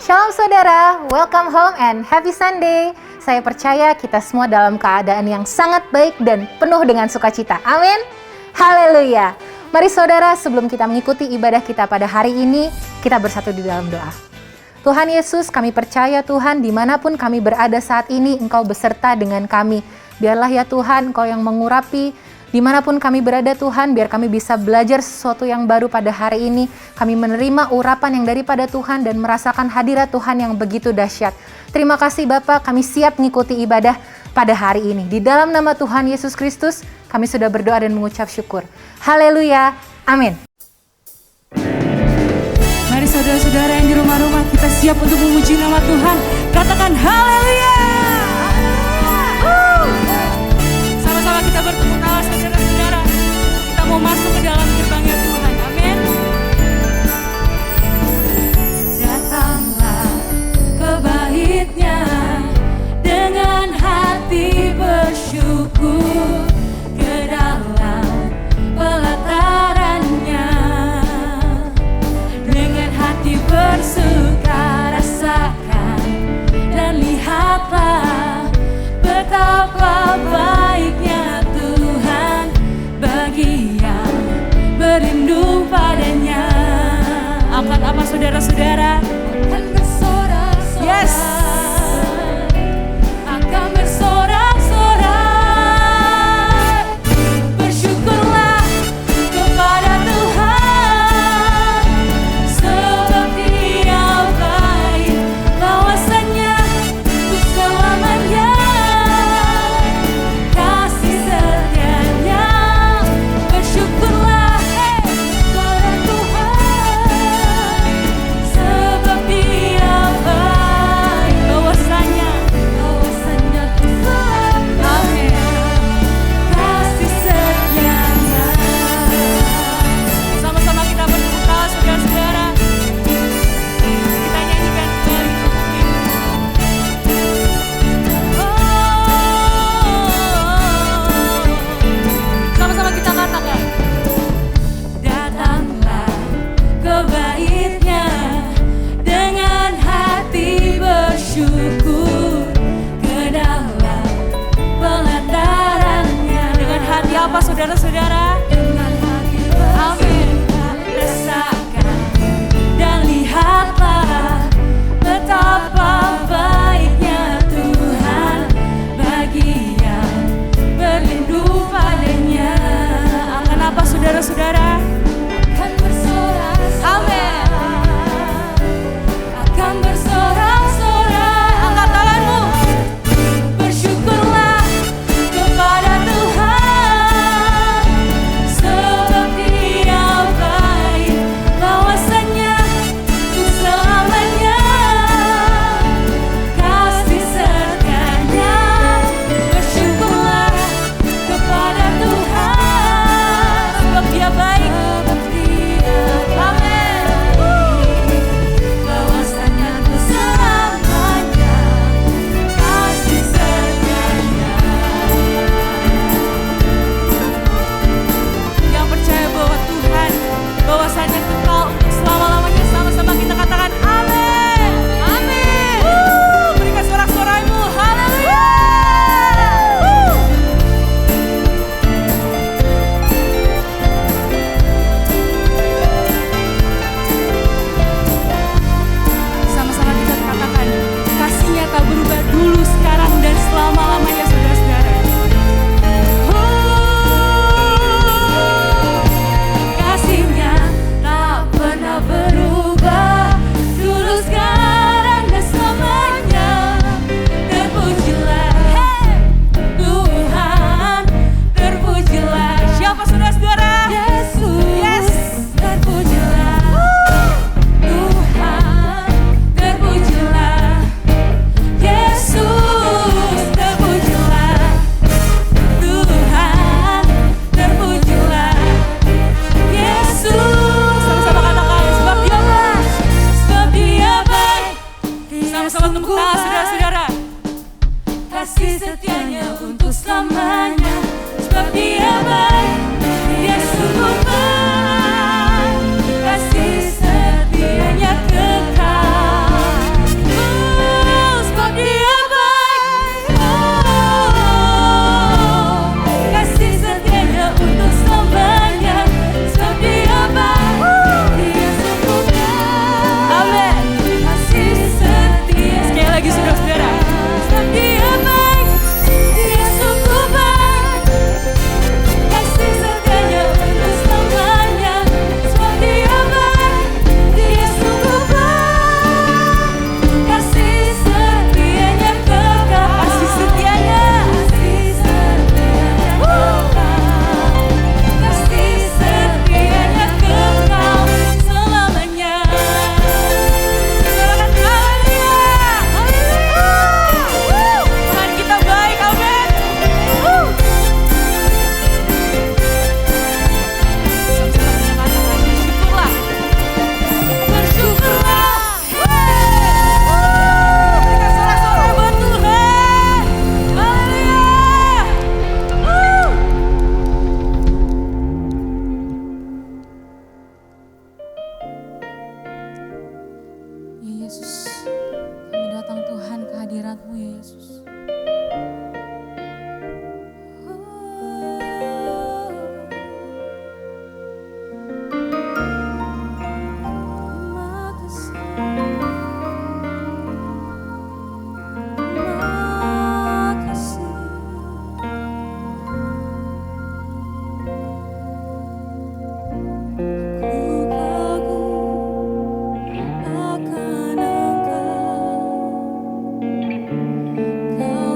Shalom saudara, welcome home and happy Sunday. Saya percaya kita semua dalam keadaan yang sangat baik dan penuh dengan sukacita. Amin. Haleluya. Mari saudara, sebelum kita mengikuti ibadah kita pada hari ini, kita bersatu di dalam doa. Tuhan Yesus, kami percaya Tuhan, dimanapun kami berada saat ini, Engkau beserta dengan kami. Biarlah ya Tuhan, Engkau yang mengurapi, dimanapun kami berada Tuhan, biar kami bisa belajar sesuatu yang baru pada hari ini. Kami menerima urapan yang daripada Tuhan dan merasakan hadirat Tuhan yang begitu dahsyat. Terima kasih Bapa, kami siap mengikuti ibadah pada hari ini. Di dalam nama Tuhan Yesus Kristus, kami sudah berdoa dan mengucap syukur. Haleluya, amin. Mari saudara-saudara yang di rumah-rumah, kita siap untuk memuji nama Tuhan. Katakan haleluya. Sama-sama kita bertepuk tangan saudara-saudara. Kita mau masuk ke dalam gerbangnya Tuhan. Amin. Datanglah ke baitnya dengan hati bersyukur, ke dalam pelatarannya dengan hati bersuka, rasakan dan lihatlah betapa baiknya Tuhan bagi yang berlindung padanya. Akan apa saudara-saudara? Akan bersorak-sorak. Yes. Akan bersorak-sorak. Bersyukurlah kepada Tuhan, sebab Dia baik, bahwasanya untuk selamanya kasih setianya. Bersyukurlah kepada Tuhan, sebab Dia baik, bahwasanya untuk selamanya kasih setianya. Sama-sama kita bertepuk tangan saudara-saudara. Kita nyanyikan kembali. Sama-sama kita katakan. Datanglah ke baitnya dengan hati bersyukur, ke dalam pelatarannya. Dengan hati apa saudara-saudara? Dengan hati bersyukur, rasakan dan lihatlah betapa baiknya Tuhan bagi yang berlindung padanya. Akan apa saudara-saudara? Akan bersorak-sorak. Amin. Akan bersorak-sorak. Angkat tanganmu. Bersyukurlah kepada Tuhan, sebab Dia baik, bahwasanya untuk selamanya kasih setianya. Bersyukurlah kepada Tuhan, sebab Dia baik. Amin. Bahwasanya untuk selamanya kasih setianya. Yang percaya bahwa Tuhan, bahwasanya kekal untuk selama-lamanya, sama-sama kita katakan amin. Amin. Berikan sorak-sorakmu. Haleluya. Sama-sama kita katakan, kasih-Nya tak berubah dulu, sekarang, dan selama-lamanya saudara-saudara. Kasih-Nya tak pernah berubah, dulu, sekarang, dan selamanya. Terpujilah Tuhan, terpujilah. Siapa saudara-saudara? Yesus. Yes. Terpujilah Tuhan, terpujilah Yesus, terpujilah Tuhan, terpujilah Yesus. Sama-sama katakan, sebab Dia baik, sebab Dia baik. Sama-sama tepuk tangan saudara-saudara. Kasih setianya untuk selamanya, sebab Dia baik, Dia sungguh baik. Kasih setianya kekal. hadirat-Mu ya Yesus. Kau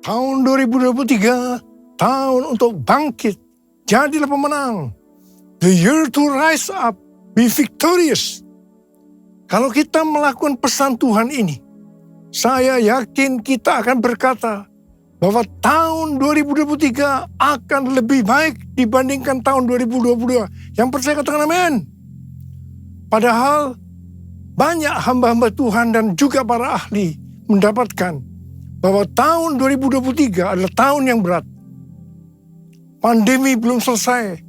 Tahun 2023, tahun untuk bangkit. Jadilah pemenang. The year to rise up, be victorious. Kalau kita melakukan pesan Tuhan ini, saya yakin kita akan berkata bahwa tahun 2023 akan lebih baik dibandingkan tahun 2022. Yang percaya katakan amin. Padahal banyak hamba-hamba Tuhan dan juga para ahli mendapatkan bahwa tahun 2023 adalah tahun yang berat. Pandemi belum selesai.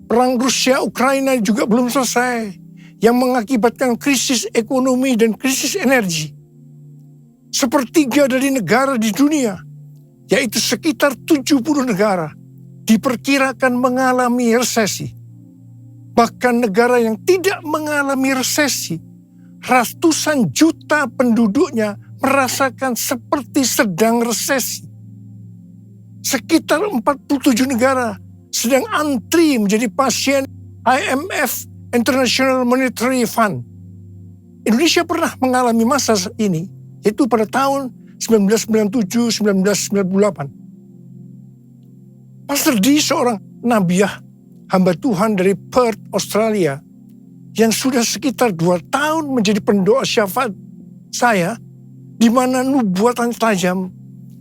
Perang Rusia-Ukraina juga belum selesai. Yang mengakibatkan krisis ekonomi dan krisis energi. Sepertiga dari negara di dunia, yaitu sekitar 70 negara, diperkirakan mengalami resesi. Bahkan negara yang tidak mengalami resesi, ratusan juta penduduknya merasakan seperti sedang resesi. Sekitar 47 negara sedang antri menjadi pasien IMF, International Monetary Fund. Indonesia pernah mengalami masa ini, yaitu pada tahun 1997-1998. Pastor D, seorang nabiah hamba Tuhan dari Perth, Australia, yang sudah sekitar 2 tahun menjadi pendoa syafaat saya, di mana nubuatan tajam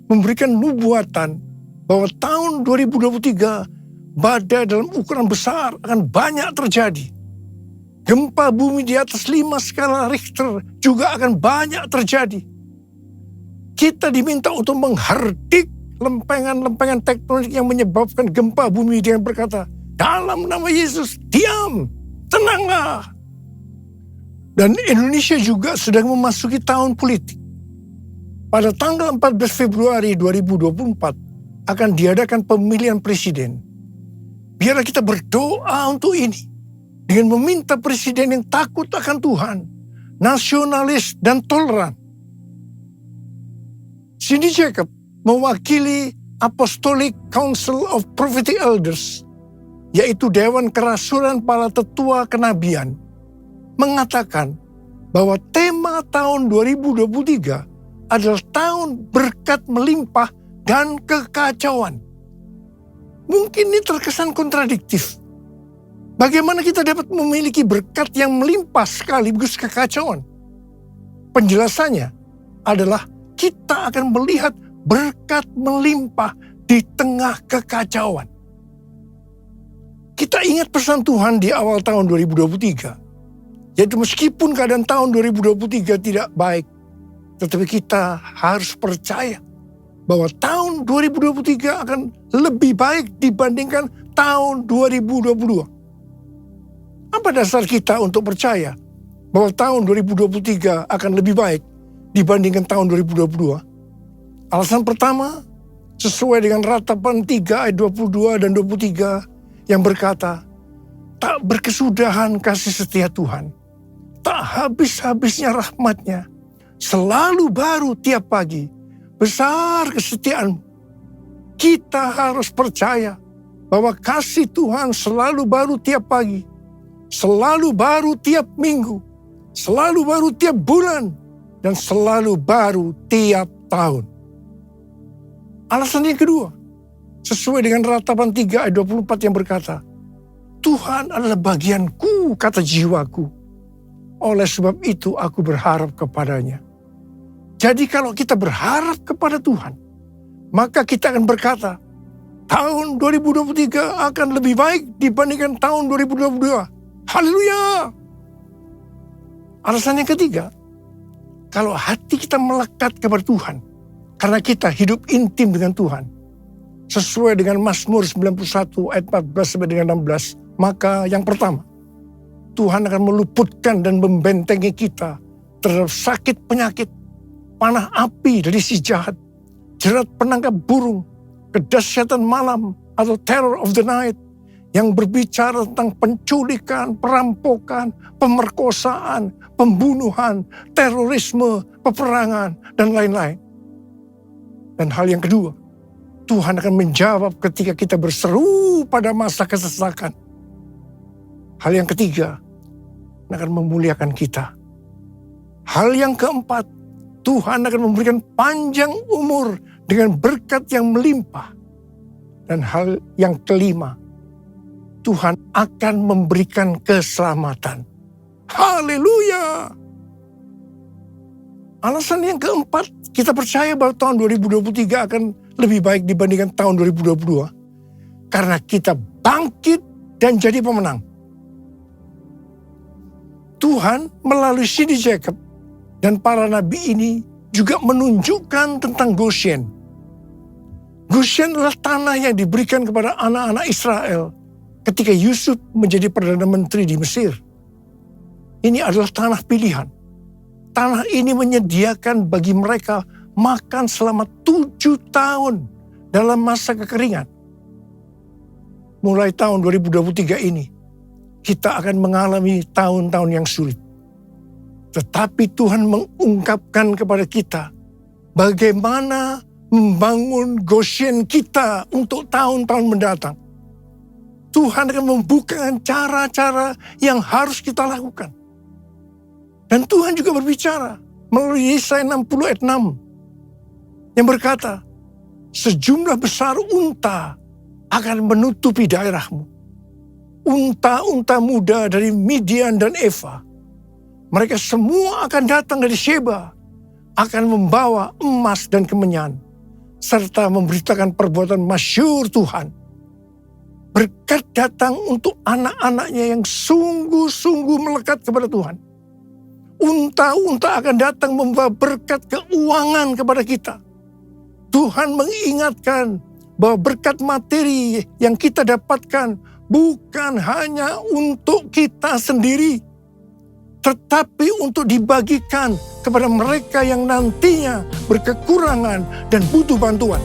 memberikan nubuatan bahwa tahun 2023 badai dalam ukuran besar akan banyak terjadi. Gempa bumi di atas 5 skala Richter juga akan banyak terjadi. Kita diminta untuk menghardik lempengan-lempengan tektonik yang menyebabkan gempa bumi dengan berkata, dalam nama Yesus, diam, tenanglah. Dan Indonesia juga sedang memasuki tahun politik. Pada tanggal 14 Februari 2024 akan diadakan pemilihan presiden. Biarlah kita berdoa untuk ini. Dengan meminta presiden yang takut akan Tuhan, nasionalis dan toleran. Cindy Jacob mewakili Apostolic Council of Prophetic Elders, yaitu Dewan Kerasulan para Tetua Kenabian, mengatakan bahwa tema tahun 2023 adalah tahun berkat melimpah dan kekacauan. Mungkin ini terkesan kontradiktif. Bagaimana kita dapat memiliki berkat yang melimpah sekaligus kekacauan? Penjelasannya adalah kita akan melihat berkat melimpah di tengah kekacauan. Kita ingat pesan Tuhan di awal tahun 2023. Yaitu meskipun keadaan tahun 2023 tidak baik, tetapi kita harus percaya bahwa tahun 2023 akan lebih baik dibandingkan tahun 2022. Apa dasar kita untuk percaya bahwa tahun 2023 akan lebih baik dibandingkan tahun 2022? Alasan pertama, sesuai dengan Ratapan 3 ayat 22 dan 23 yang berkata, tak berkesudahan kasih setia Tuhan, tak habis-habisnya rahmatnya, selalu baru tiap pagi, besar kesetiaan. Kita harus percaya bahwa kasih Tuhan selalu baru tiap pagi, selalu baru tiap minggu, selalu baru tiap bulan, dan selalu baru tiap tahun. Alasan yang kedua, sesuai dengan Ratapan 3 ayat 24 yang berkata, Tuhan adalah bagianku, kata jiwaku. Oleh sebab itu aku berharap kepadanya. Jadi kalau kita berharap kepada Tuhan, maka kita akan berkata, tahun 2023 akan lebih baik dibandingkan tahun 2022. Haleluya! Alasan yang ketiga, kalau hati kita melekat kepada Tuhan, karena kita hidup intim dengan Tuhan, sesuai dengan Mazmur 91 ayat 14 sampai dengan 16, maka yang pertama, Tuhan akan meluputkan dan membentengi kita terhadap sakit penyakit, panah api dari si jahat, jerat penangkap burung, kedahsyatan malam atau terror of the night, yang berbicara tentang penculikan, perampokan, pemerkosaan, pembunuhan, terorisme, peperangan, dan lain-lain. Dan hal yang kedua, Tuhan akan menjawab ketika kita berseru pada masa kesesakan. Hal yang ketiga, akan memuliakan kita. Hal yang keempat, Tuhan akan memberikan panjang umur dengan berkat yang melimpah. Dan hal yang kelima, Tuhan akan memberikan keselamatan. Haleluya! Alasan yang keempat, kita percaya bahwa tahun 2023 akan lebih baik dibandingkan tahun 2022. Karena kita bangkit dan jadi pemenang. Tuhan melalui Cindy Jacob dan para nabi ini juga menunjukkan tentang Goshen. Goshen adalah tanah yang diberikan kepada anak-anak Israel ketika Yusuf menjadi Perdana Menteri di Mesir. Ini adalah tanah pilihan. Tanah ini menyediakan bagi mereka makan selama 7 tahun dalam masa kekeringan. Mulai tahun 2023 ini, kita akan mengalami tahun-tahun yang sulit. Tetapi Tuhan mengungkapkan kepada kita bagaimana membangun Goshen kita untuk tahun-tahun mendatang. Tuhan akan membukakan cara-cara yang harus kita lakukan. Dan Tuhan juga berbicara melalui Yesaya 60 ayat 6 yang berkata, sejumlah besar unta akan menutupi daerahmu. Unta-unta muda dari Midian dan Eva. Mereka semua akan datang dari Sheba, akan membawa emas dan kemenyan, serta memberitakan perbuatan masyhur Tuhan. Berkat datang untuk anak-anaknya yang sungguh-sungguh melekat kepada Tuhan. Unta-unta akan datang membawa berkat keuangan kepada kita. Tuhan mengingatkan bahwa berkat materi yang kita dapatkan bukan hanya untuk kita sendiri, tetapi untuk dibagikan kepada mereka yang nantinya berkekurangan dan butuh bantuan.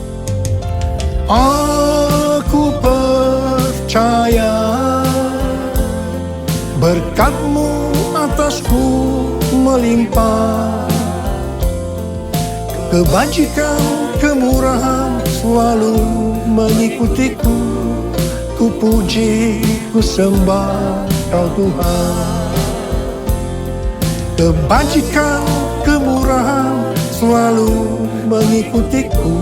Aku percaya berkat-Mu atasku melimpah, kebajikan, kemurahan selalu mengikutiku. Ku puji, ku sembah Kau Tuhan. Kebajikan, kemurahan selalu mengikutiku.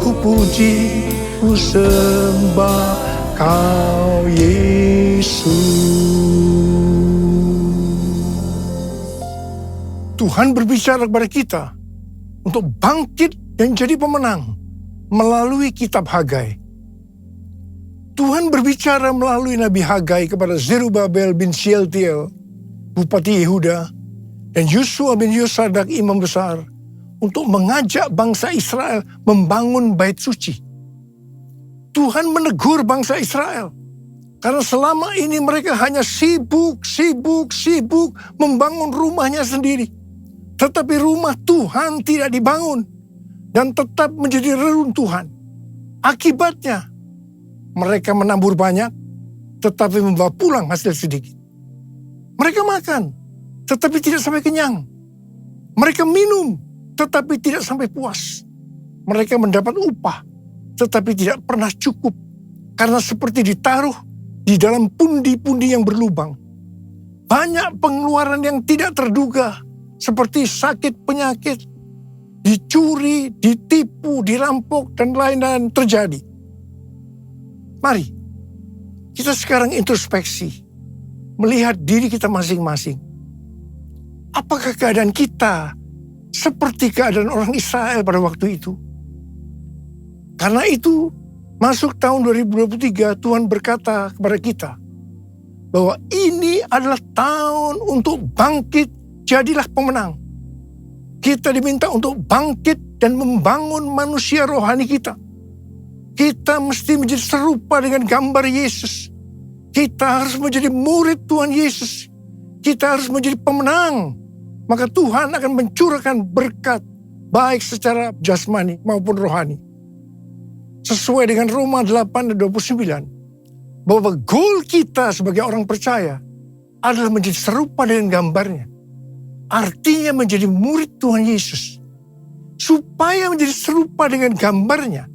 Ku puji, ku sembah Kau Yesus. Tuhan berbicara kepada kita untuk bangkit dan jadi pemenang melalui kitab Hagai. Tuhan berbicara melalui Nabi Hagai kepada Zerubabel bin Shealtiel, Bupati Yehuda, dan Yosua bin Yosadak, Imam Besar, untuk mengajak bangsa Israel membangun bait suci. Tuhan menegur bangsa Israel, karena selama ini mereka hanya sibuk membangun rumahnya sendiri. Tetapi rumah Tuhan tidak dibangun dan tetap menjadi reruntuhan. Akibatnya, mereka menabur banyak, tetapi membawa pulang hasil sedikit. Mereka makan, tetapi tidak sampai kenyang. Mereka minum, tetapi tidak sampai puas. Mereka mendapat upah, tetapi tidak pernah cukup. Karena seperti ditaruh di dalam pundi-pundi yang berlubang. Banyak pengeluaran yang tidak terduga, seperti sakit penyakit, dicuri, ditipu, dirampok, dan lain-lain terjadi. Mari, kita sekarang introspeksi, melihat diri kita masing-masing. Apakah keadaan kita seperti keadaan orang Israel pada waktu itu? Karena itu, masuk tahun 2023, Tuhan berkata kepada kita, bahwa ini adalah tahun untuk bangkit, jadilah pemenang. Kita diminta untuk bangkit dan membangun manusia rohani kita. Kita mesti menjadi serupa dengan gambar Yesus. Kita harus menjadi murid Tuhan Yesus. Kita harus menjadi pemenang. Maka Tuhan akan mencurahkan berkat, baik secara jasmani maupun rohani. Sesuai dengan Roma 8 dan 29. Bahwa goal kita sebagai orang percaya adalah menjadi serupa dengan gambarnya. Artinya menjadi murid Tuhan Yesus. Supaya menjadi serupa dengan gambarnya,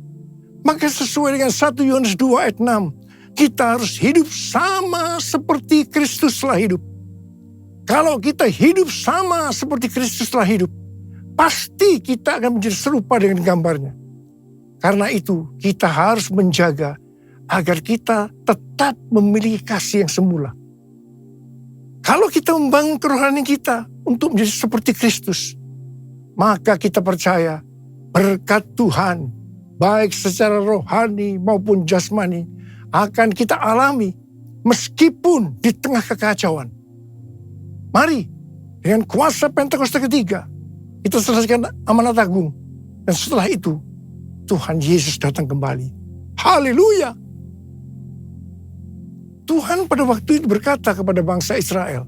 maka sesuai dengan 1 Yohanes 2 ayat 6, kita harus hidup sama seperti Kristus telah hidup. Kalau kita hidup sama seperti Kristus telah hidup, pasti kita akan menjadi serupa dengan gambarnya. Karena itu kita harus menjaga agar kita tetap memiliki kasih yang semula. Kalau kita membangun kerohanian kita untuk menjadi seperti Kristus, maka kita percaya berkat Tuhan, baik secara rohani maupun jasmani, akan kita alami meskipun di tengah kekacauan. Mari, dengan kuasa Pentakosta ketiga, kita selesaikan amanat agung. Dan setelah itu, Tuhan Yesus datang kembali. Haleluya! Tuhan pada waktu itu berkata kepada bangsa Israel,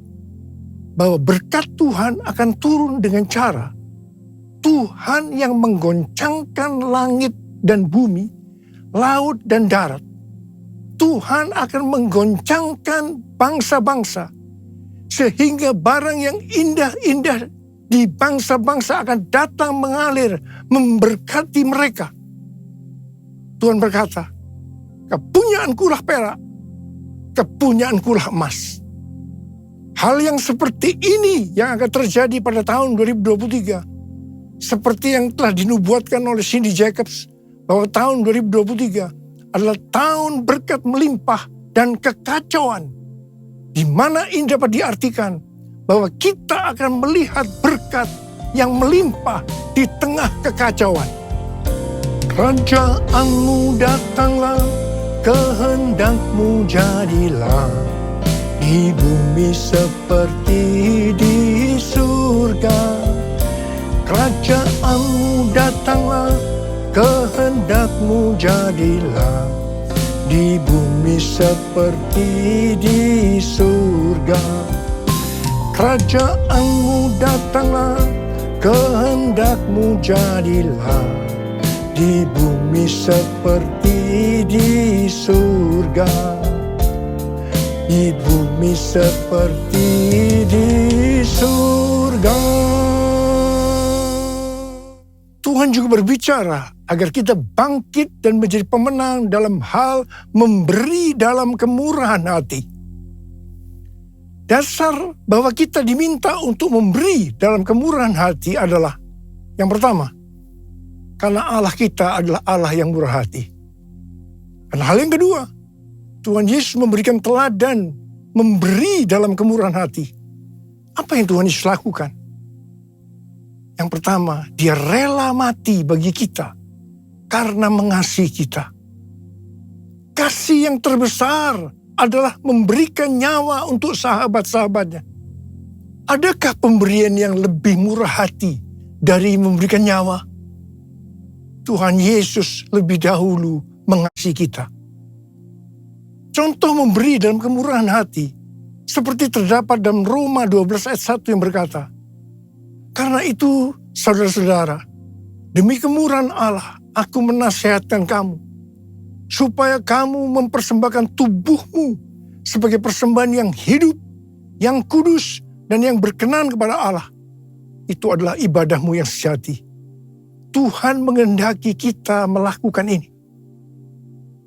bahwa berkat Tuhan akan turun dengan cara Tuhan yang menggoncangkan langit dan bumi, laut dan darat. Tuhan akan menggoncangkan bangsa-bangsa, sehingga barang yang indah-indah di bangsa-bangsa akan datang mengalir, memberkati mereka. Tuhan berkata, kepunyaankulah perak, kepunyaankulah emas. Hal yang seperti ini yang akan terjadi pada tahun 2023. Seperti yang telah dinubuatkan oleh Cindy Jacobs, bahwa tahun 2023 adalah tahun berkat melimpah dan kekacauan. Di mana ini dapat diartikan bahwa kita akan melihat berkat yang melimpah di tengah kekacauan. Kerajaanmu datanglah, kehendakmu jadilah, di bumi seperti di surga. Kerajaanmu datanglah, kehendakmu jadilah, di bumi seperti di surga. Kerajaanmu datanglah, kehendakmu jadilah, di bumi seperti di surga. Di bumi seperti di surga. Tuhan juga berbicara agar kita bangkit dan menjadi pemenang dalam hal memberi dalam kemurahan hati. Dasar bahwa kita diminta untuk memberi dalam kemurahan hati adalah, yang pertama, karena Allah kita adalah Allah yang murah hati. Dan hal yang kedua, Tuhan Yesus memberikan teladan memberi dalam kemurahan hati. Apa yang Tuhan Yesus lakukan? Yang pertama, dia rela mati bagi kita karena mengasihi kita. Kasih yang terbesar adalah memberikan nyawa untuk sahabat-sahabatnya. Adakah pemberian yang lebih murah hati dari memberikan nyawa? Tuhan Yesus lebih dahulu mengasihi kita. Contoh memberi dalam kemurahan hati, seperti terdapat dalam Roma 12 ayat 1 yang berkata, karena itu, saudara-saudara, demi kemurahan Allah, aku menasihatkan kamu, supaya kamu mempersembahkan tubuhmu sebagai persembahan yang hidup, yang kudus, dan yang berkenan kepada Allah. Itu adalah ibadahmu yang sejati. Tuhan menghendaki kita melakukan ini.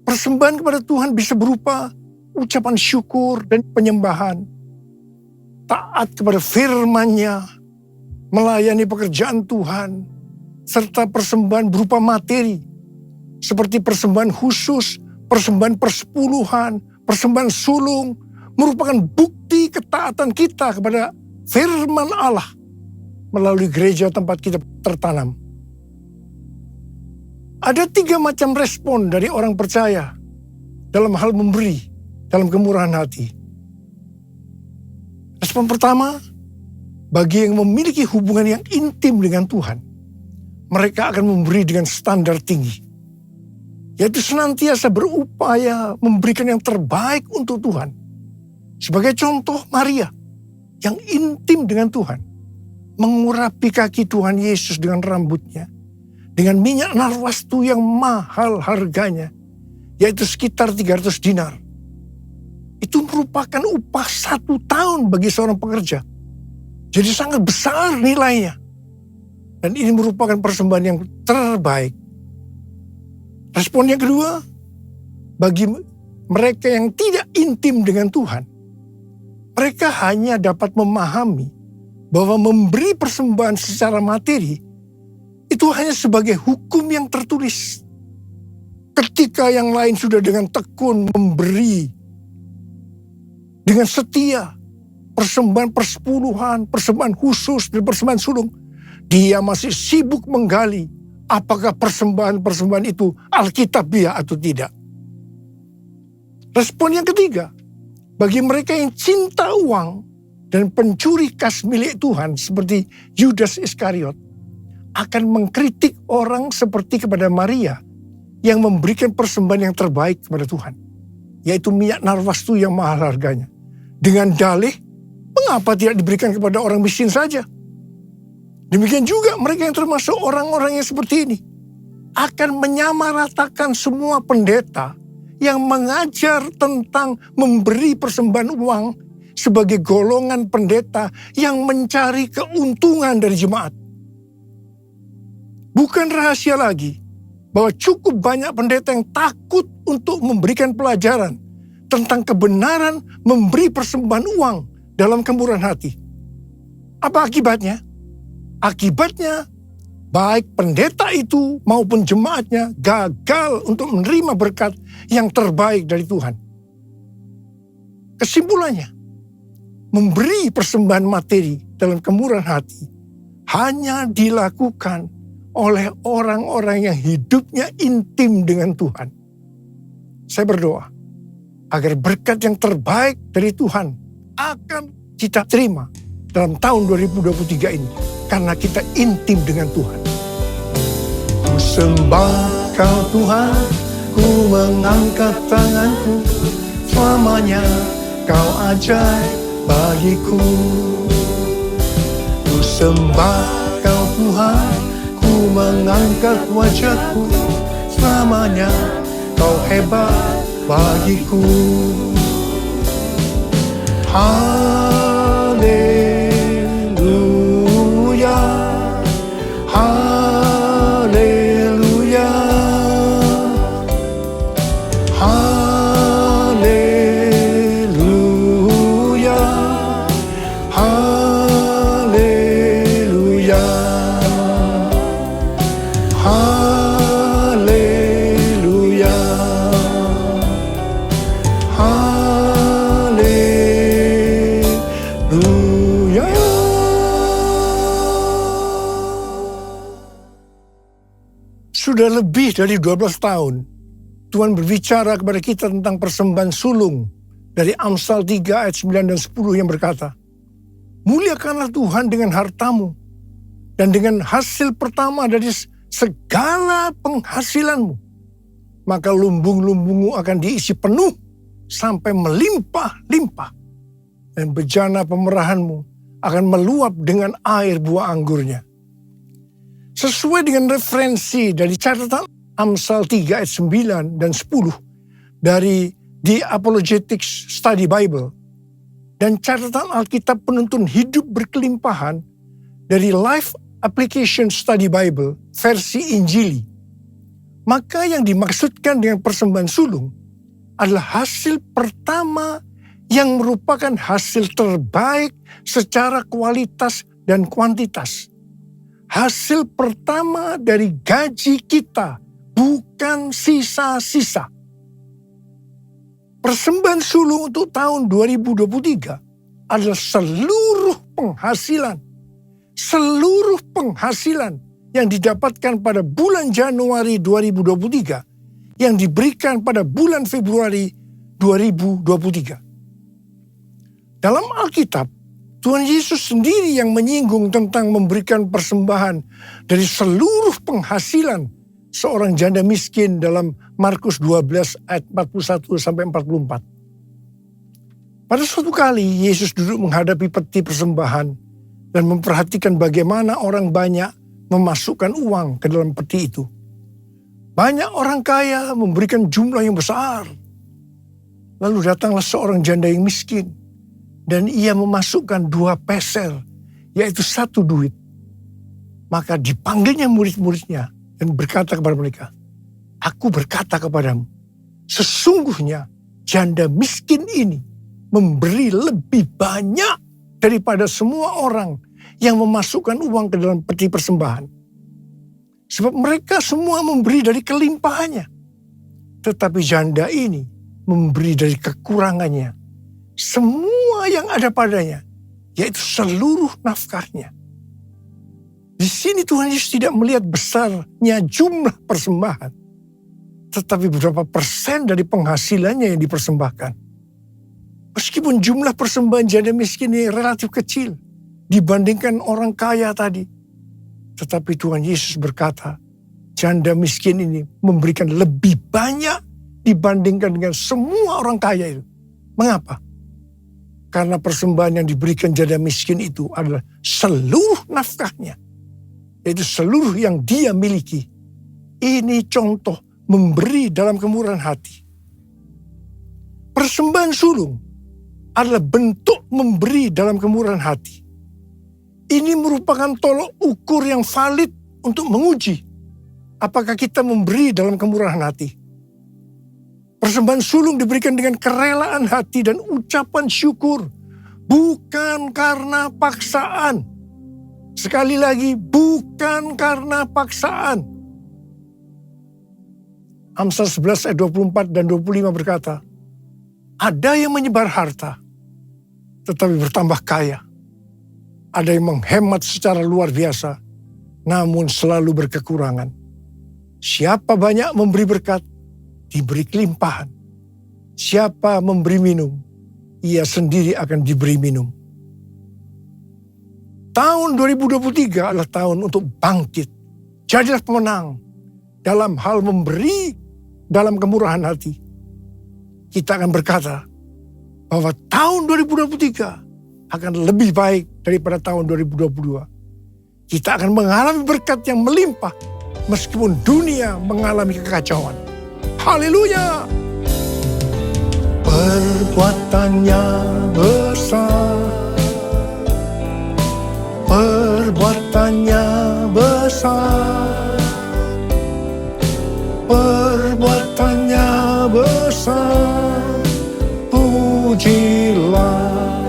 Persembahan kepada Tuhan bisa berupa ucapan syukur dan penyembahan, taat kepada firman-Nya, melayani pekerjaan Tuhan, serta persembahan berupa materi, seperti persembahan khusus, persembahan persepuluhan, persembahan sulung, merupakan bukti ketaatan kita kepada firman Allah melalui gereja tempat kita tertanam. Ada 3 macam respon dari orang percaya dalam hal memberi, dalam kemurahan hati. Respon pertama, bagi yang memiliki hubungan yang intim dengan Tuhan, mereka akan memberi dengan standar tinggi, yaitu senantiasa berupaya memberikan yang terbaik untuk Tuhan. Sebagai contoh, Maria yang intim dengan Tuhan, mengurapi kaki Tuhan Yesus dengan rambutnya, dengan minyak narwastu yang mahal harganya, yaitu sekitar 300 dinar. Itu merupakan upah 1 tahun bagi seorang pekerja. Jadi sangat besar nilainya. Dan ini merupakan persembahan yang terbaik. Respon yang kedua, bagi mereka yang tidak intim dengan Tuhan, mereka hanya dapat memahami bahwa memberi persembahan secara materi itu hanya sebagai hukum yang tertulis. Ketika yang lain sudah dengan tekun memberi, dengan setia, persembahan persepuluhan, persembahan khusus, dan persembahan sulung, dia masih sibuk menggali apakah persembahan-persembahan itu alkitabiah atau tidak. Respon yang ketiga, bagi mereka yang cinta uang dan pencuri kas milik Tuhan seperti Yudas Iskariot, akan mengkritik orang seperti kepada Maria yang memberikan persembahan yang terbaik kepada Tuhan, yaitu minyak narwastu yang mahal harganya. Dengan dalih, mengapa tidak diberikan kepada orang miskin saja? Demikian juga mereka yang termasuk orang-orang yang seperti ini akan menyamaratakan semua pendeta yang mengajar tentang memberi persembahan uang sebagai golongan pendeta yang mencari keuntungan dari jemaat. Bukan rahasia lagi bahwa cukup banyak pendeta yang takut untuk memberikan pelajaran tentang kebenaran memberi persembahan uang dalam kemurahan hati. Apa akibatnya? Akibatnya, baik pendeta itu maupun jemaatnya gagal untuk menerima berkat yang terbaik dari Tuhan. Kesimpulannya, memberi persembahan materi dalam kemurahan hati hanya dilakukan oleh orang-orang yang hidupnya intim dengan Tuhan. Saya berdoa agar berkat yang terbaik dari Tuhan akan kita terima dalam tahun 2023 ini karena kita intim dengan Tuhan. Ku sembah Kau Tuhan, ku mengangkat tanganku, selamanya Kau ajaib bagiku. Ku sembah Kau Tuhan, ku mengangkat wajahku, selamanya Kau hebat bagiku. Haleluya, haleluya, haleluya, haleluya, haleluya, haleluya. Sudah lebih dari 12 tahun Tuhan berbicara kepada kita tentang persembahan sulung dari Amsal 3 ayat 9 dan 10 yang berkata, muliakanlah Tuhan dengan hartamu dan dengan hasil pertama dari segala penghasilanmu. Maka lumbung-lumbungmu akan diisi penuh sampai melimpah-limpah. Dan bejana pemerahanmu akan meluap dengan air buah anggurnya. Sesuai dengan referensi dari catatan Amsal 3 ayat 9 dan 10 dari The Apologetics Study Bible dan catatan Alkitab Penuntun Hidup Berkelimpahan dari Life Application Study Bible versi Injili, maka yang dimaksudkan dengan persembahan sulung adalah hasil pertama yang merupakan hasil terbaik secara kualitas dan kuantitas. Hasil pertama dari gaji kita, bukan sisa-sisa. Persembahan sulung untuk tahun 2023 adalah seluruh penghasilan yang didapatkan pada bulan Januari 2023 yang diberikan pada bulan Februari 2023. Dalam Alkitab, Tuhan Yesus sendiri yang menyinggung tentang memberikan persembahan dari seluruh penghasilan seorang janda miskin dalam Markus 12 ayat 41 sampai 44. Pada suatu kali Yesus duduk menghadapi peti persembahan dan memperhatikan bagaimana orang banyak memasukkan uang ke dalam peti itu. Banyak orang kaya memberikan jumlah yang besar. Lalu datanglah seorang janda yang miskin dan ia memasukkan 2 peser, yaitu 1 duit. Maka dipanggilnya murid-muridnya dan berkata kepada mereka, aku berkata kepadamu, sesungguhnya janda miskin ini memberi lebih banyak daripada semua orang yang memasukkan uang ke dalam peti persembahan. Sebab mereka semua memberi dari kelimpahannya. Tetapi janda ini memberi dari kekurangannya semua yang ada padanya, yaitu seluruh nafkahnya. Di sini Tuhan Yesus tidak melihat besarnya jumlah persembahan, tetapi berapa persen dari penghasilannya yang dipersembahkan. Meskipun jumlah persembahan janda miskin ini relatif kecil dibandingkan orang kaya tadi, tetapi Tuhan Yesus berkata, janda miskin ini memberikan lebih banyak dibandingkan dengan semua orang kaya itu. Mengapa? Karena persembahan yang diberikan janda miskin itu adalah seluruh nafkahnya, yaitu seluruh yang dia miliki. Ini contoh memberi dalam kemurahan hati. Persembahan sulung adalah bentuk memberi dalam kemurahan hati. Ini merupakan tolok ukur yang valid untuk menguji apakah kita memberi dalam kemurahan hati. Persembahan sulung diberikan dengan kerelaan hati dan ucapan syukur, bukan karena paksaan. Sekali lagi, bukan karena paksaan. Amsal 11 ayat 24 dan 25 berkata, ada yang menyebar harta, tetapi bertambah kaya. Ada yang menghemat secara luar biasa, namun selalu berkekurangan. Siapa banyak memberi berkat, diberi kelimpahan. Siapa memberi minum, ia sendiri akan diberi minum. Tahun 2023 adalah tahun untuk bangkit. Jadilah pemenang dalam hal memberi dalam kemurahan hati. Kita akan berkata bahwa tahun 2023 akan lebih baik daripada tahun 2022. Kita akan mengalami berkat yang melimpah meskipun dunia mengalami kekacauan. Haleluya! Perbuatannya besar, perbuatannya besar, perbuatannya besar, pujilah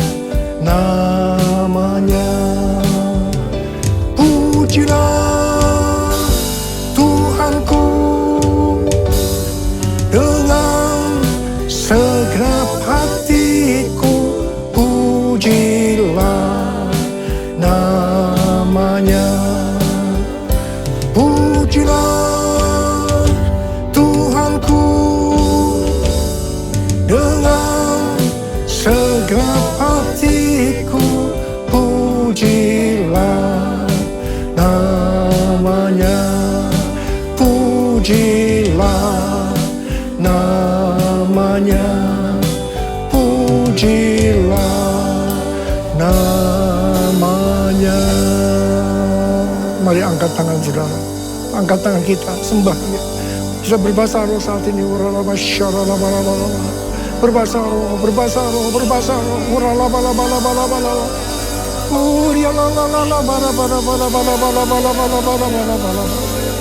namanya, pujilah Tuhanku dengan segenap hatiku, pujilah namanya, pujilah Tuhanku dengan segenap hatiku, pujilah namanya, pujilah namanya, pujilah namanya. Mari angkat tangan saudara, angkat tangan kita, sembah dia. Bisa berbahasa roh saat ini. Berbahasa roh, berbahasa roh, berbahasa roh.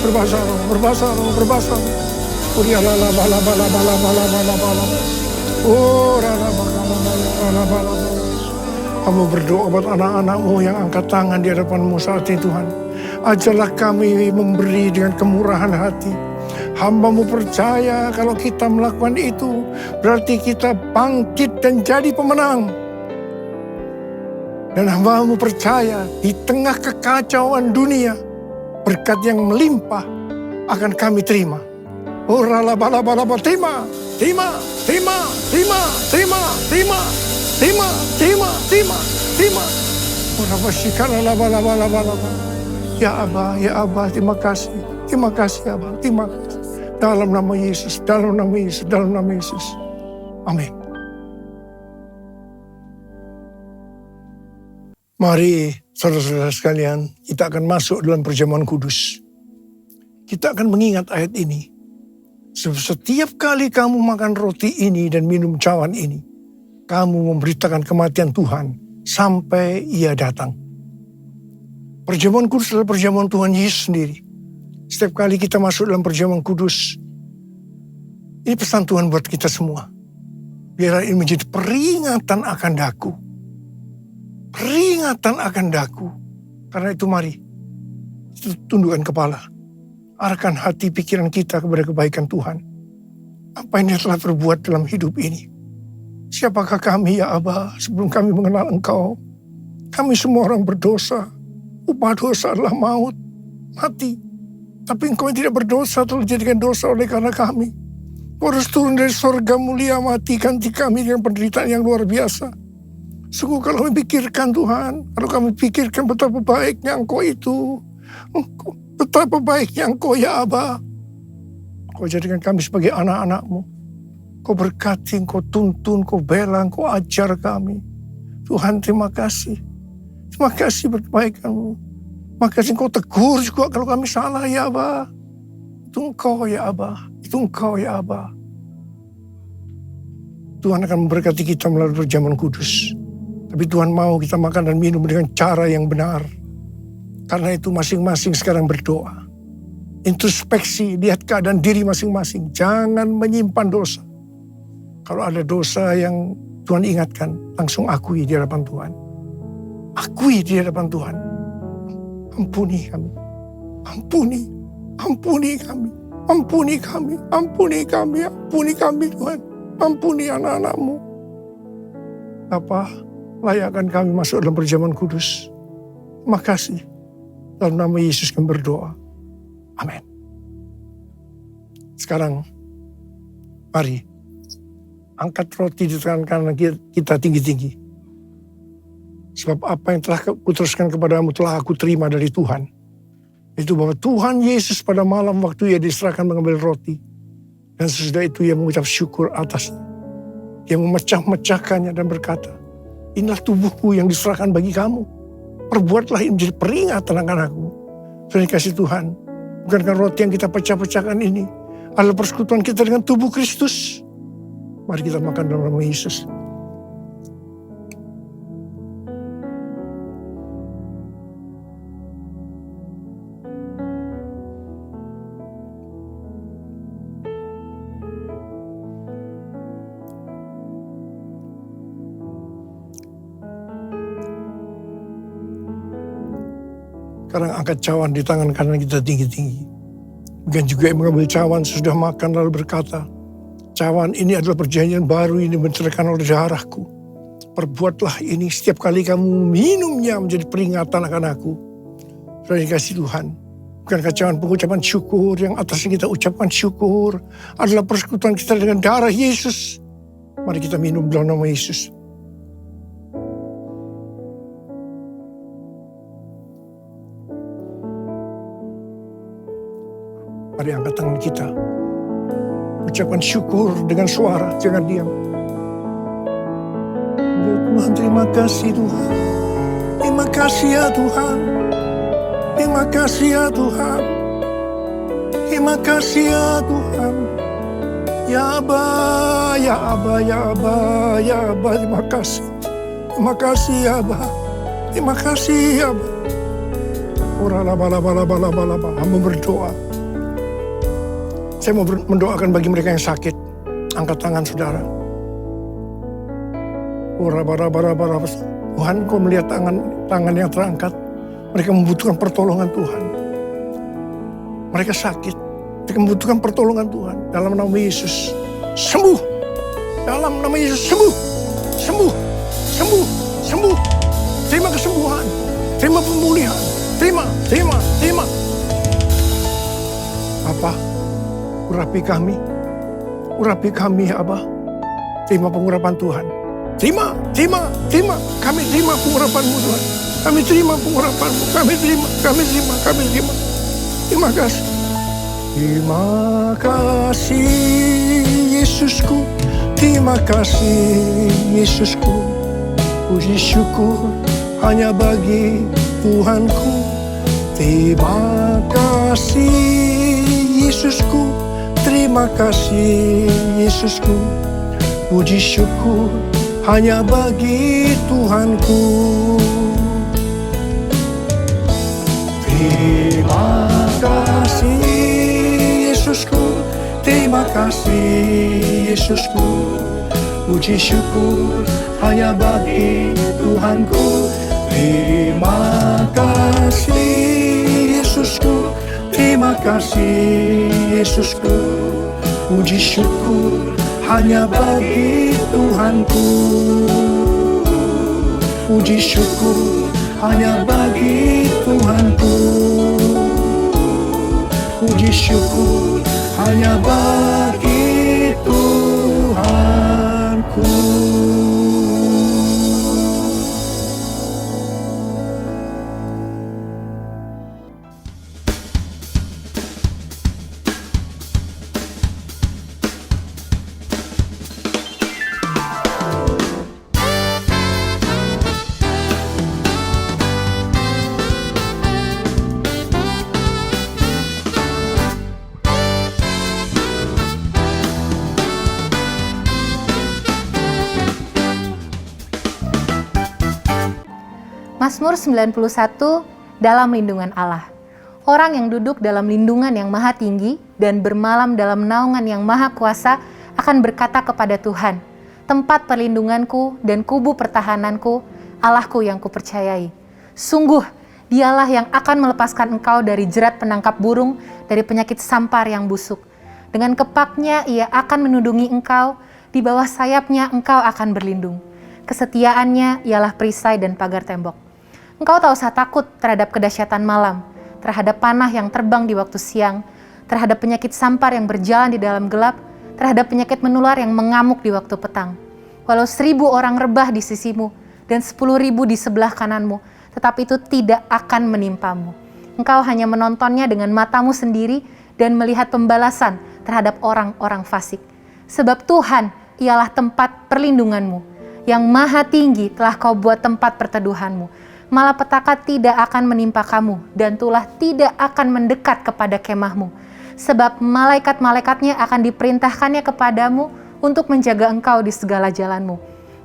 Berbahasa roh, berbahasa roh, berbahasa roh. Kamu berdoa buat anak-anakmu yang angkat tangan di hadapanmu saat ini, Tuhan. Ajarlah kami memberi dengan kemurahan hati. Hamba-Mu percaya kalau kita melakukan itu, berarti kita bangkit dan jadi pemenang. Dan hamba-Mu percaya di tengah kekacauan dunia, berkat yang melimpah akan kami terima. Oh ralabalaba, terima, terima, terima, terima, terima, terima, terima, terima, terima, terima. Oh rabasyikalabalaba. Ya Abah, terima kasih Abah, terima kasih. Dalam nama Yesus, dalam nama Yesus, dalam nama Yesus. Amin. Mari saudara-saudara sekalian, kita akan masuk dalam perjamuan kudus. Kita akan mengingat ayat ini. Setiap kali kamu makan roti ini dan minum cawan ini, kamu memberitakan kematian Tuhan sampai Ia datang. Perjamuan kudus adalah perjamuan Tuhan Yesus sendiri. Setiap kali kita masuk dalam perjamuan kudus, ini pesan Tuhan buat kita semua. Biarlah ini menjadi peringatan akan daku. Peringatan akan daku. Karena itu mari, tundukkan kepala. Arahkan hati pikiran kita kepada kebaikan Tuhan. apa yang Dia telah berbuat dalam hidup ini. Siapakah kami ya Aba sebelum kami mengenal Engkau? Kami semua orang berdosa. Upah dosa adalah maut, mati. Tapi Engkau yang tidak berdosa telah dijadikan dosa oleh karena kami. Kau harus turun dari surga mulia, mati, ganti kami dengan penderitaan yang luar biasa. Sungguh kalau kami pikirkan Tuhan, kalau kami pikirkan betapa baiknya Engkau itu, betapa baiknya Engkau ya Aba. Kau jadikan kami sebagai anak-anak-Mu. Kau berkati, Kau tuntun, Kau bela, Kau ajar kami. Tuhan terima kasih. Terima kasih berkebaikan-Mu. Terima kasih Kau tegur juga kalau kami salah ya Aba. Itu Engkau ya Aba. Itu Engkau ya Aba. Tuhan akan memberkati kita melalui perjamuan kudus. Tapi Tuhan mau kita makan dan minum dengan cara yang benar. Karena itu masing-masing sekarang berdoa. Introspeksi, lihat keadaan diri masing-masing. Jangan menyimpan dosa. Kalau ada dosa yang Tuhan ingatkan, langsung akui di hadapan Tuhan. Akui di hadapan Tuhan. Ampuni kami. Ampuni kami. Ampuni kami. Ampuni kami. Ampuni kami Tuhan. Ampuni anak-anak-Mu. Bapa, layakkan kami masuk dalam perjamuan kudus. Terima kasih. Dalam nama Yesus kami berdoa. Amin. Sekarang, mari angkat roti di tangan kanan kita tinggi-tinggi. Sebab apa yang telah kuteruskan kepadamu telah aku terima dari Tuhan. Itu bahwa Tuhan Yesus pada malam waktu Ia diserahkan mengambil roti. Dan sesudah itu Ia mengucap syukur atasnya. Ia memecah-mecahkannya dan berkata, inilah tubuhku yang diserahkan bagi kamu. Perbuatlah ini menjadi peringatan akan aku. Sudah dikasih Tuhan. Bukankah roti yang kita pecah-pecahkan ini adalah persekutuan kita dengan tubuh Kristus? Mari kita makan dalam nama Yesus. Sekarang angkat cawan di tangan kanan kita tinggi-tinggi. Dan juga yang mengambil cawan sudah makan lalu berkata, cawan ini adalah perjanjian baru ini menceritakan oleh darahku. Perbuatlah ini setiap kali kamu minumnya menjadi peringatan akan aku. Sudah dikasih Tuhan. Bukankah cawan pengucapan syukur yang atasnya kita ucapkan syukur adalah persekutuan kita dengan darah Yesus. Mari kita minum dalam nama Yesus. Mari angkat tangan kita. Ucapkan syukur dengan suara, jangan diam. Ya Tuhan, terima kasih Tuhan. Terima kasih ya Tuhan. Terima kasih ya Tuhan. Terima kasih ya Tuhan. Ya Aba, ya Aba, ya Aba, ya Aba, terima kasih. Terima kasih ya Aba. Terima kasih ya Aba. Ora-la-ba-la-ba-la-ba-la-ba-la-ba. Hamba berdoa. Saya mau mendoakan bagi mereka yang sakit. Angkat tangan saudara. Tuhan, Kau melihat tangan yang terangkat. Mereka membutuhkan pertolongan Tuhan. Mereka sakit. Mereka membutuhkan pertolongan Tuhan. Dalam nama Yesus, sembuh. Dalam nama Yesus, sembuh. Sembuh. Sembuh. Sembuh. Terima kesembuhan. Terima pemulihan. Terima. Apa? Urapi kami ya Abah. Terima pengurapan Tuhan. Terima. Kami terima pengurapan-Mu Tuhan. Kami terima pengurapan-Mu. Kami terima. Terima kasih. Terima kasih Yesusku. Terima kasih Yesusku. Puji syukur hanya bagi Tuhanku. Terima kasih Yesusku. Terima kasih Yesusku. Puji syukur hanya bagi Tuhanku. Terima kasih Yesusku. Terima kasih Yesusku. Puji syukur hanya bagi Tuhanku. Terima kasih Yesusku. Terima kasih Yesusku. Puji syukur hanya bagi Tuhanku. Puji syukur hanya bagi Tuhanku. Puji syukur hanya bagi Tuhanku. Mazmur 91, dalam lindungan Allah. Orang yang duduk dalam lindungan yang maha tinggi dan bermalam dalam naungan yang maha kuasa akan berkata kepada Tuhan, tempat perlindunganku dan kubu pertahananku, Allahku yang kupercayai. Sungguh, dialah yang akan melepaskan engkau dari jerat penangkap burung, dari penyakit sampar yang busuk. Dengan kepaknya ia akan menudungi engkau, di bawah sayapnya engkau akan berlindung. Kesetiaannya ialah perisai dan pagar tembok. Engkau tak usah takut terhadap kedahsyatan malam, terhadap panah yang terbang di waktu siang, terhadap penyakit sampar yang berjalan di dalam gelap, terhadap penyakit menular yang mengamuk di waktu petang. Walau 1000 orang rebah di sisimu dan 10.000 di sebelah kananmu, tetapi itu tidak akan menimpamu. Engkau hanya menontonnya dengan matamu sendiri dan melihat pembalasan terhadap orang-orang fasik. Sebab Tuhan ialah tempat perlindunganmu, yang maha tinggi telah kau buat tempat perteduhanmu. Malapetaka tidak akan menimpa kamu, dan tulah tidak akan mendekat kepada kemahmu. Sebab malaikat-malaikatnya akan diperintahkannya kepadamu untuk menjaga engkau di segala jalanmu.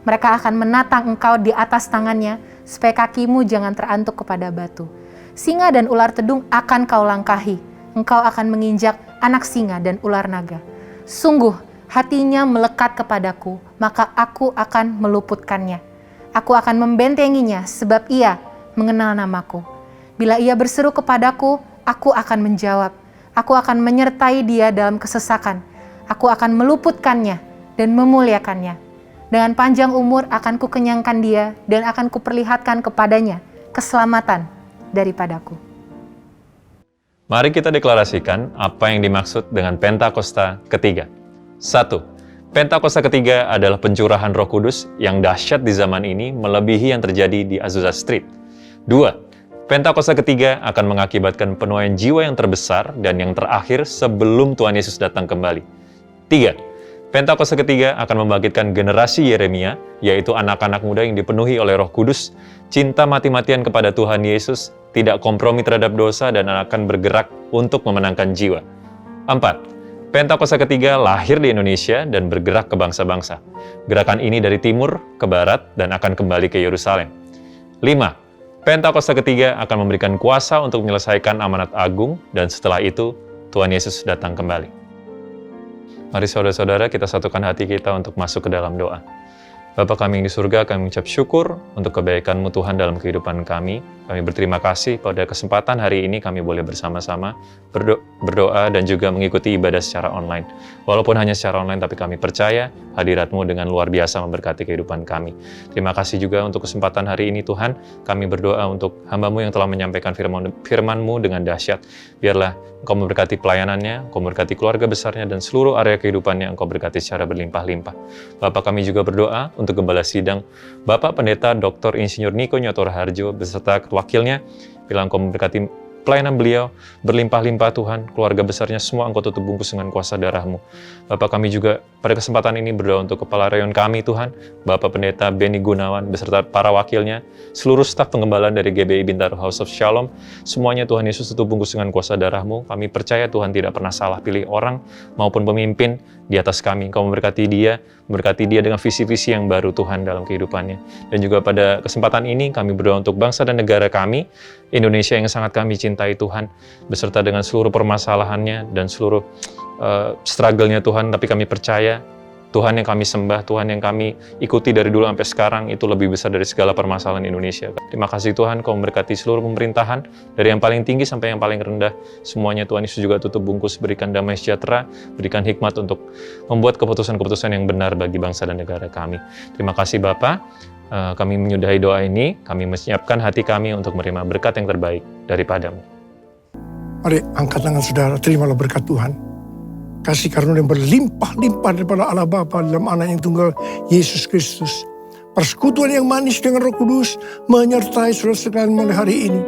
Mereka akan menatang engkau di atas tangannya, supaya kakimu jangan terantuk kepada batu. Singa dan ular tedung akan kau langkahi. Engkau akan menginjak anak singa dan ular naga. Sungguh, hatinya melekat kepadaku, maka aku akan meluputkannya. Aku akan membentenginya sebab ia mengenal namaku. Bila ia berseru kepadaku, aku akan menjawab. Aku akan menyertai dia dalam kesesakan. Aku akan meluputkannya dan memuliakannya. Dengan panjang umur akan kukenyangkan dia dan akan kuperlihatkan kepadanya keselamatan daripadaku. Mari kita deklarasikan apa yang dimaksud dengan Pentakosta ketiga. 1. Pentakosta ketiga adalah pencurahan Roh Kudus yang dahsyat di zaman ini melebihi yang terjadi di Azusa Street. 2. Pentakosta ketiga akan mengakibatkan penuaian jiwa yang terbesar dan yang terakhir sebelum Tuhan Yesus datang kembali. 3. Pentakosta ketiga akan membangkitkan generasi Yeremia, yaitu anak-anak muda yang dipenuhi oleh Roh Kudus, cinta mati-matian kepada Tuhan Yesus, tidak kompromi terhadap dosa dan akan bergerak untuk memenangkan jiwa. 4. Pentakosta ketiga lahir di Indonesia dan bergerak ke bangsa-bangsa. Gerakan ini dari timur ke barat dan akan kembali ke Yerusalem. 5. Pentakosta ketiga akan memberikan kuasa untuk menyelesaikan amanat agung dan setelah itu Tuhan Yesus datang kembali. Mari saudara-saudara kita satukan hati kita untuk masuk ke dalam doa. Bapa kami yang di surga, kami mengucap syukur untuk kebaikan-Mu Tuhan dalam kehidupan kami. Kami berterima kasih pada kesempatan hari ini kami boleh bersama-sama berdoa dan juga mengikuti ibadah secara online. Walaupun hanya secara online, tapi kami percaya hadirat-Mu dengan luar biasa memberkati kehidupan kami. Terima kasih juga untuk kesempatan hari ini Tuhan. Kami berdoa untuk hamba-Mu yang telah menyampaikan firman-Mu dengan dahsyat. Biarlah Engkau memberkati pelayanannya, Engkau memberkati keluarga besarnya, dan seluruh area kehidupannya Engkau berkati secara berlimpah-limpah. Bapak kami juga berdoa untuk Gembala Sidang, Bapak Pendeta Dr. Insinyur Niko Nyoto Raharjo beserta wakilnya, bila Engkau memberkati pelayanan beliau, berlimpah-limpah Tuhan, keluarga besarnya semua Engkau tutup bungkus dengan kuasa darah-Mu. Bapak kami juga pada kesempatan ini berdoa untuk Kepala Rayon kami Tuhan, Bapak Pendeta Benny Gunawan beserta para wakilnya, seluruh staf penggembalaan dari GBI Bintaro House of Shalom, semuanya Tuhan Yesus tutup bungkus dengan kuasa darah-Mu. Kami percaya Tuhan tidak pernah salah pilih orang maupun pemimpin di atas kami. Engkau memberkati dia dengan visi-visi yang baru Tuhan dalam kehidupannya. Dan juga pada kesempatan ini kami berdoa untuk bangsa dan negara kami, Indonesia yang sangat kami cintai Tuhan, beserta dengan seluruh permasalahannya dan seluruh struggle-nya Tuhan, tapi kami percaya Tuhan yang kami sembah, Tuhan yang kami ikuti dari dulu sampai sekarang itu lebih besar dari segala permasalahan Indonesia. Terima kasih Tuhan, Kau memberkati seluruh pemerintahan, dari yang paling tinggi sampai yang paling rendah. Semuanya Tuhan Yesus juga tutup bungkus, berikan damai sejahtera, berikan hikmat untuk membuat keputusan-keputusan yang benar bagi bangsa dan negara kami. Terima kasih Bapa. Kami menyudahi doa ini, kami menyiapkan hati kami untuk menerima berkat yang terbaik daripada-Mu. Mari angkat tangan saudara, terimalah berkat Tuhan. Kasih karunia yang berlimpah-limpah daripada Allah Bapa dalam Anak yang tunggal Yesus Kristus. Persekutuan yang manis dengan Roh Kudus menyertai saudara sekalian mulai hari ini.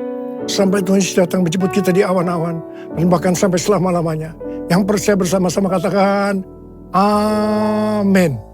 Sampai Tuhan Yesus datang menjemput kita di awan-awan. Dan bahkan sampai selama-lamanya. Yang percaya bersama-sama katakan, Amin.